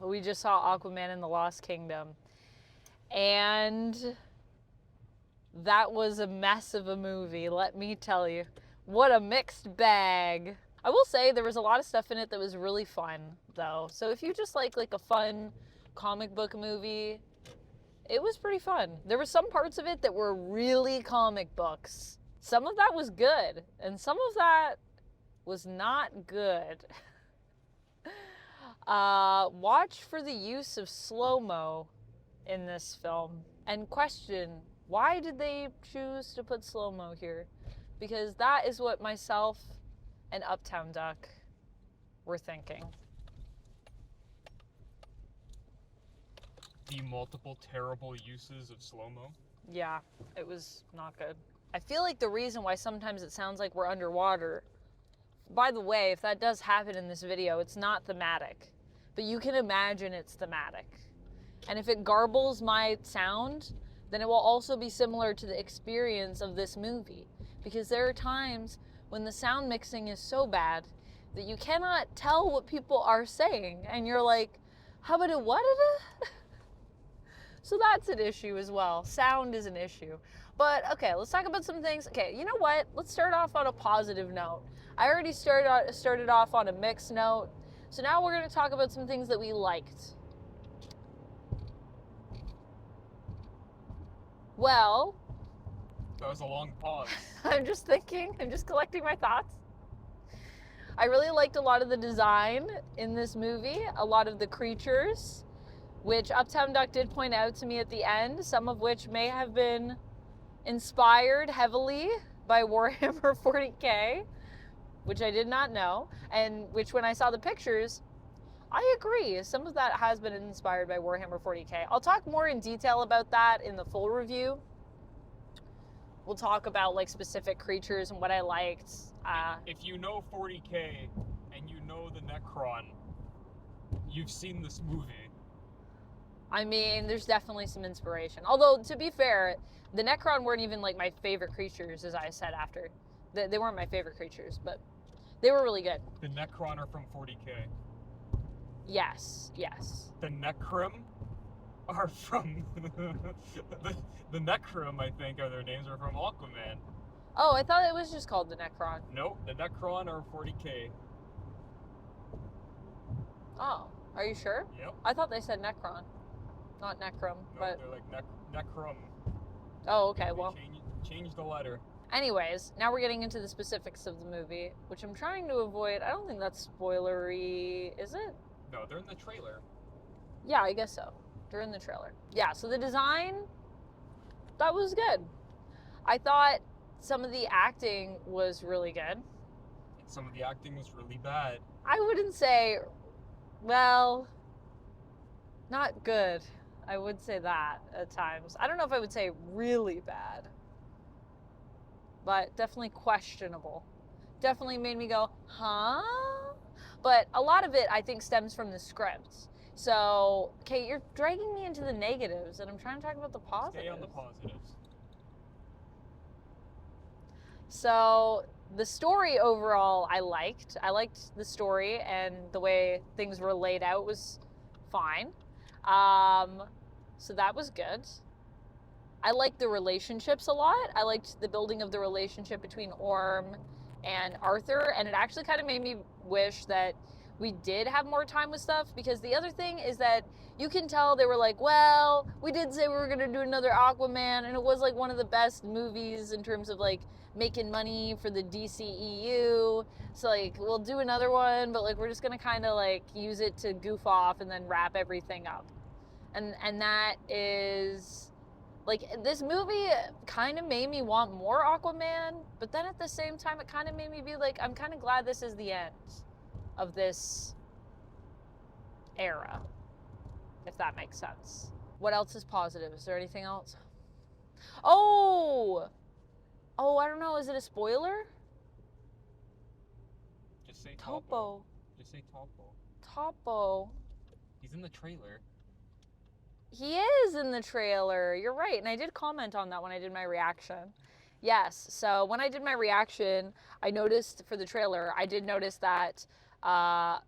we just saw Aquaman and the Lost Kingdom. And that was a mess of a movie, let me tell you. What a mixed bag. I will say there was a lot of stuff in it that was really fun, though. So if you just like a fun comic book movie, it was pretty fun. There were some parts of it that were really comic books. Some of that was good, and some of that was not good. Watch for the use of slow-mo in this film. And question, why did they choose to put slow-mo here? Because that is what myself and Uptown Duck were thinking. The multiple terrible uses of slow-mo? Yeah, it was not good. I feel like the reason why sometimes it sounds like we're underwater, by the way, if that does happen in this video, it's not thematic, but you can imagine it's thematic. And if it garbles my sound, then it will also be similar to the experience of this movie. Because there are times when the sound mixing is so bad that you cannot tell what people are saying. And you're like, how about it what? So that's an issue as well. Sound is an issue. But okay, let's talk about some things. Okay, you know what? Let's start off on a positive note. I already started off on a mixed note. So now we're going to talk about some things that we liked. Well, that was a long pause. I'm just thinking, I'm just collecting my thoughts. I really liked a lot of the design in this movie, a lot of the creatures, which Uptown Duck did point out to me at the end, some of which may have been inspired heavily by Warhammer 40K, which I did not know, and which when I saw the pictures, I agree. Some of that has been inspired by Warhammer 40K. I'll talk more in detail about that in the full review. We'll talk about like specific creatures and what I liked. If you know 40K and you know the Necron, you've seen this movie. I mean, there's definitely some inspiration. Although, to be fair, the Necron weren't even like my favorite creatures, as I said after. They weren't my favorite creatures, but they were really good. The Necron are from 40K. Yes, yes. The Necrum are from... the Necrum, I think, are their names, are from Aquaman. Oh, I thought it was just called the Necron. Nope, the Necron are 40K. Oh, are you sure? Yep. I thought they said Necron, not Necrum. No, but they're like Necrum. Oh, okay, They well. change the letter. Anyways, now we're getting into the specifics of the movie, which I'm trying to avoid. I don't think that's spoilery, is it? No, they're in the trailer. Yeah, I guess so. They're in the trailer. Yeah, so the design, that was good. I thought some of the acting was really good. Some of the acting was really bad. I wouldn't say, well, not good. I would say that at times. I don't know if I would say really bad, but definitely questionable. Definitely made me go, huh? But a lot of it, I think, stems from the script. So, okay, you're dragging me into the negatives, and I'm trying to talk about the positives. Stay on the positives. So, the story overall, I liked. I liked the story, and the way things were laid out was fine. So that was good. I liked the relationships a lot. I liked the building of the relationship between Orm and Arthur, and it actually kind of made me wish that we did have more time with stuff, because the other thing is that you can tell they were like, well, we did say we were going to do another Aquaman, and it was like one of the best movies in terms of like making money for the DCEU. So like, we'll do another one, but like, we're just going to kind of like use it to goof off and then wrap everything up. And that is like, this movie kind of made me want more Aquaman, but then at the same time, it kind of made me be like, I'm kind of glad this is the end of this era, if that makes sense. What else is positive? Is there anything else? Oh, I don't know. Is it a spoiler? Just say Topo. Just say Topo. Topo. He's in the trailer. He is in the trailer. You're right. And I did comment on that when I did my reaction. Yes. So when I did my reaction, I noticed for the trailer, I did notice that, how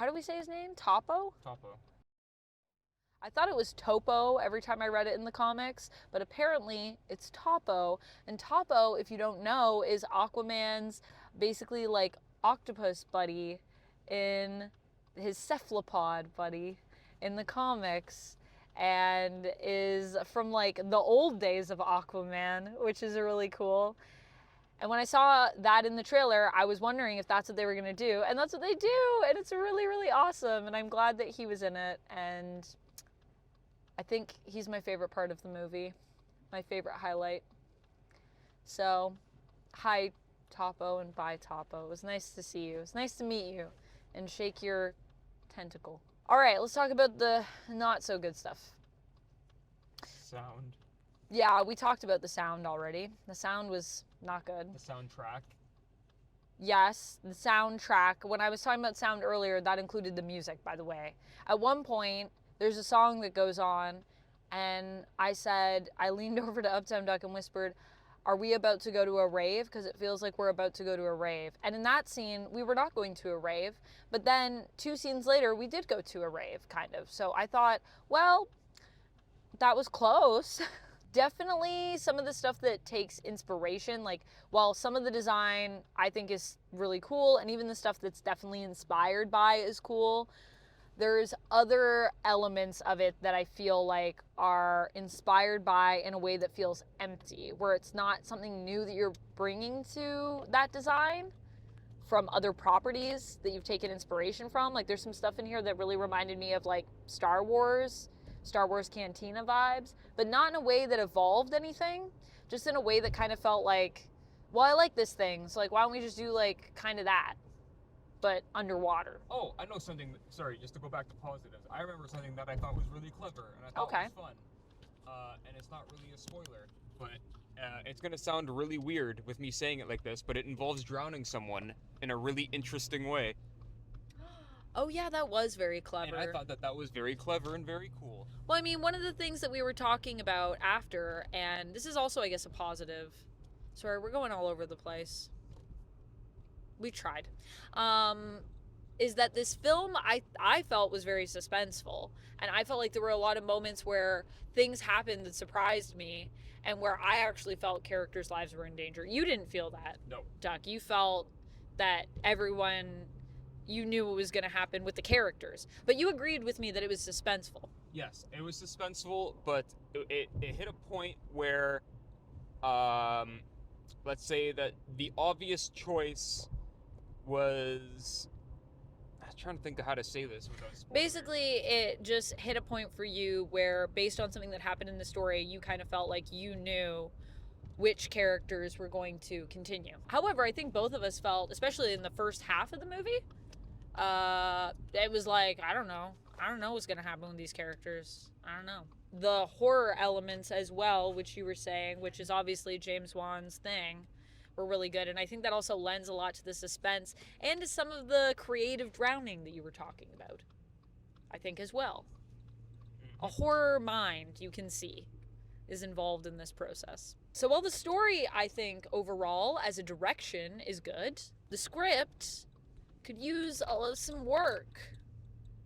do we say his name? Topo? Topo. I thought it was Topo every time I read it in the comics, but apparently it's Topo. And Topo, if you don't know, is Aquaman's basically like octopus buddy in his cephalopod buddy in the comics, and is from like the old days of Aquaman, which is really cool. And when I saw that in the trailer, I was wondering if that's what they were going to do. And that's what they do. And it's really, really awesome. And I'm glad that he was in it. And I think he's my favorite part of the movie. My favorite highlight. So, hi, Topo, and bye, Topo. It was nice to see you. It was nice to meet you and shake your tentacle. All right, let's talk about the not so good stuff. Sound. Yeah, we talked about the sound already. The sound was not good. The soundtrack. Yes, the soundtrack. When I was talking about sound earlier, that included the music, by the way. At one point, there's a song that goes on, and I leaned over to Uptown Duck and whispered, "Are we about to go to a rave? Because it feels like we're about to go to a rave." And in that scene, we were not going to a rave, but then 2 scenes later, we did go to a rave, kind of. So I thought, well, that was close. Definitely some of the stuff that takes inspiration, like while some of the design I think is really cool, and even the stuff that's definitely inspired by is cool, there's other elements of it that I feel like are inspired by in a way that feels empty, where it's not something new that you're bringing to that design from other properties that you've taken inspiration from. Like there's some stuff in here that really reminded me of like Star Wars Cantina vibes, but not in a way that evolved anything, just in a way that kind of felt like, well, I like this thing, so like why don't we just do like kind of that, but underwater. Oh, I know something. Sorry, just to go back to positives. I remember something that I thought was really clever and I thought was fun. And it's not really a spoiler, but it's gonna sound really weird with me saying it like this, but it involves drowning someone in a really interesting way. Oh yeah, that was very clever. And I thought that was very clever and very cool. Well, I mean, one of the things that we were talking about after, and this is also, I guess, a positive. Sorry, we're going all over the place. We tried. Is that this film I felt was very suspenseful. And I felt like there were a lot of moments where things happened that surprised me and where I actually felt characters' lives were in danger. You didn't feel that, No. Duck. You felt that you knew what was going to happen with the characters. But you agreed with me that it was suspenseful. Yes, it was suspenseful, but it hit a point where, let's say that the obvious choice was... I'm trying to think of how to say this without spoiling. Basically, it just hit a point for you where, based on something that happened in the story, you kind of felt like you knew which characters were going to continue. However, I think both of us felt, especially in the first half of the movie, it was like, I don't know what's gonna happen with these characters. I don't know. The horror elements as well, which you were saying, which is obviously James Wan's thing, were really good. And I think that also lends a lot to the suspense and to some of the creative drowning that you were talking about, I think, as well. A horror mind, you can see, is involved in this process. So while the story, I think, overall, as a direction, is good, the script could use some work.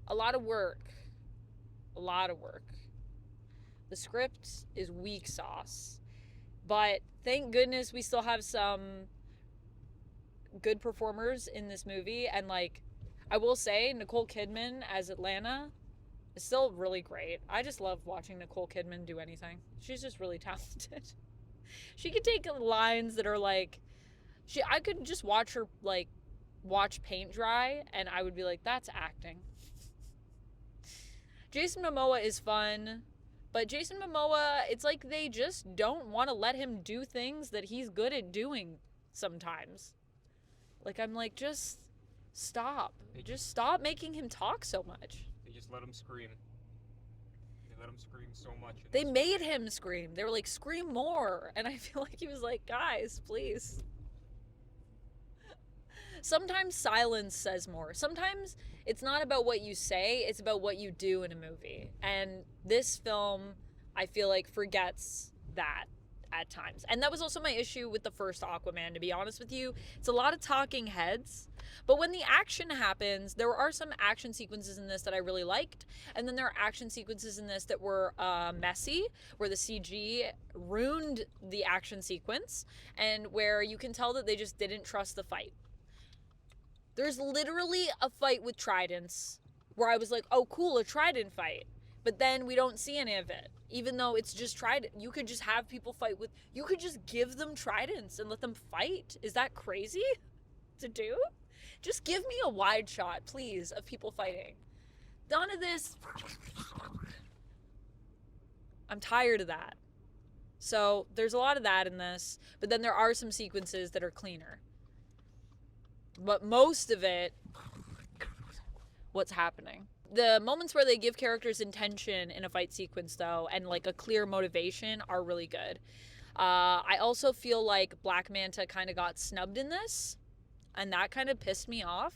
A lot of work. The script is weak sauce. But thank goodness we still have some good performers in this movie. And like, I will say, Nicole Kidman as Atlanta is still really great. I just love watching Nicole Kidman do anything. She's just really talented. She could take lines that are like, I could just watch her like watch paint dry and I would be like, that's acting. Jason Momoa is fun, but Jason Momoa, it's like they just don't want to let him do things that he's good at doing sometimes. Like, I'm like, just stop. Just stop making him talk so much. They just let him scream. They let him scream so much. They made him scream. They were like, scream more. And I feel like he was like, guys, please. Sometimes silence says more. Sometimes it's not about what you say, it's about what you do in a movie. And this film, I feel like, forgets that at times. And that was also my issue with the first Aquaman, to be honest with you. It's a lot of talking heads. But when the action happens, there are some action sequences in this that I really liked. And then there are action sequences in this that were messy, where the CG ruined the action sequence, and where you can tell that they just didn't trust the fight. There's literally a fight with tridents where I was like, oh, cool, a trident fight. But then we don't see any of it. Even though it's just trident. You could just have people fight with... You could just give them tridents and let them fight. Is that crazy to do? Just give me a wide shot, please, of people fighting. None of this... I'm tired of that. So there's a lot of that in this. But then there are some sequences that are cleaner. But most of it... What's happening? The moments where they give characters intention in a fight sequence, though, and like a clear motivation are really good. I also feel like Black Manta kind of got snubbed in this, and that kind of pissed me off.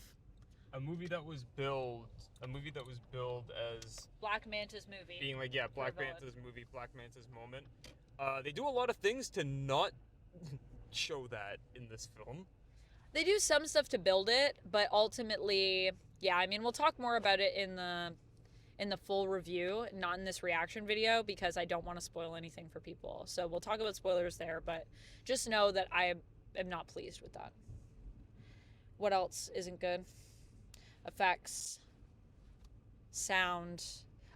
A movie that was billed as Black Manta's movie. Being like, yeah, Black Manta's movie, Black Manta's moment. They do a lot of things to not show that in this film. They do some stuff to build it, but ultimately, yeah, I mean, we'll talk more about it in the full review, not in this reaction video, because I don't want to spoil anything for people. So we'll talk about spoilers there, but just know that I am not pleased with that. What else isn't good? Effects. Sound.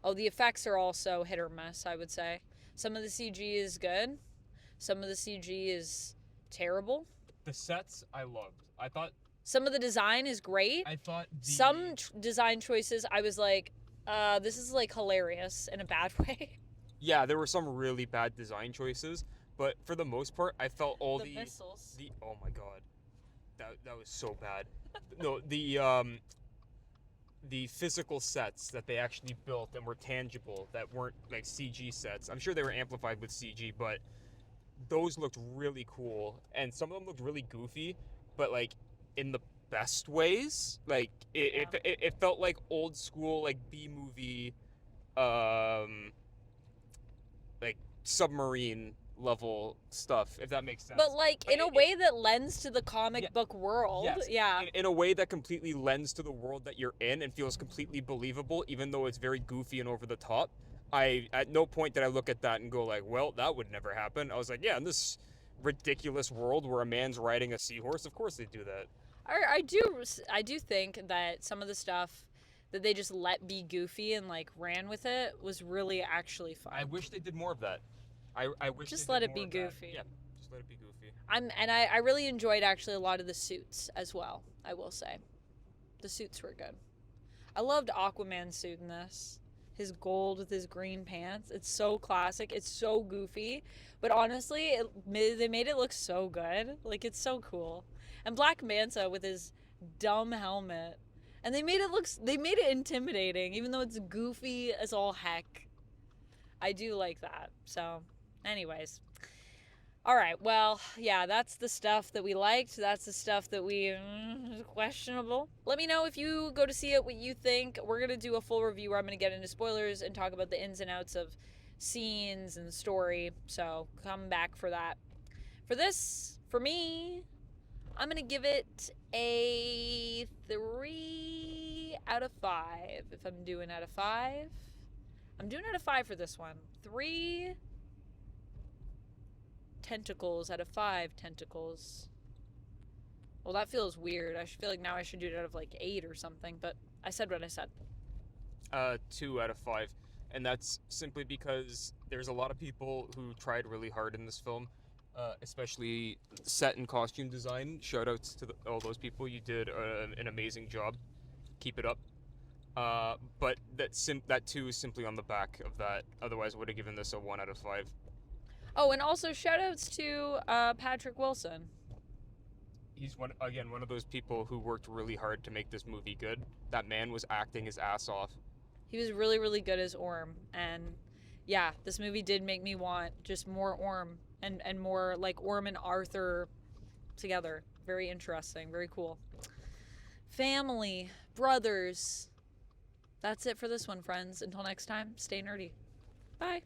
Oh, the effects are also hit or miss, I would say. Some of the CG is good. Some of the CG is terrible. The sets I loved. I thought some of the design is great. I thought some design choices I was like, this is like hilarious in a bad way. Yeah, there were some really bad design choices, but for the most part, I felt all the missiles. Oh my god, that was so bad. No, the physical sets that they actually built and were tangible, that weren't like CG sets. I'm sure they were amplified with CG, but those looked really cool, and some of them looked really goofy, but like in the best ways. Like it felt like old school, like B-movie, like submarine level stuff, if that makes sense. But like in a way that lends to the comic book world. Yes. Yeah. In a way that completely lends to the world that you're in and feels completely believable, even though it's very goofy and over the top. At no point did I look at that and go like, well, that would never happen. I was like, yeah, in this ridiculous world where a man's riding a seahorse, of course they do that. I do think that some of the stuff that they just let be goofy and like ran with it was really actually fun. I wish they did more of that. I wish just they let did it be more of goofy. that. Yeah, just let it be goofy. I really enjoyed actually a lot of the suits as well, I will say. The suits were good. I loved Aquaman's suit in this. His gold with his green pants. It's so classic. It's so goofy. But honestly, they made it look so good. Like, it's so cool. And Black Manta with his dumb helmet. And they made it intimidating, even though it's goofy as all heck. I do like that. So, anyways. All right, well, yeah, that's the stuff that we liked. That's the stuff that we questionable. Let me know if you go to see it, what you think. We're going to do a full review where I'm going to get into spoilers and talk about the ins and outs of scenes and story. So come back for that. For this, for me, I'm going to give it a 3 out of 5. If I'm doing out of 5. I'm doing out of 5 for this one. 3 tentacles out of 5 tentacles. Well, that feels weird. I feel like now I should do it out of like 8 or something, but I said what I said. 2 out of 5. And that's simply because there's a lot of people who tried really hard in this film, especially set and costume design. Shout outs to all those people. You did an amazing job. Keep it up. But that 2 is simply on the back of that. Otherwise, I would have given this a 1 out of 5. Oh, and also shout-outs to Patrick Wilson. He's one of those people who worked really hard to make this movie good. That man was acting his ass off. He was really, really good as Orm. And yeah, this movie did make me want just more Orm and more like Orm and Arthur together. Very interesting. Very cool. Family, brothers. That's it for this one, friends. Until next time, stay nerdy. Bye.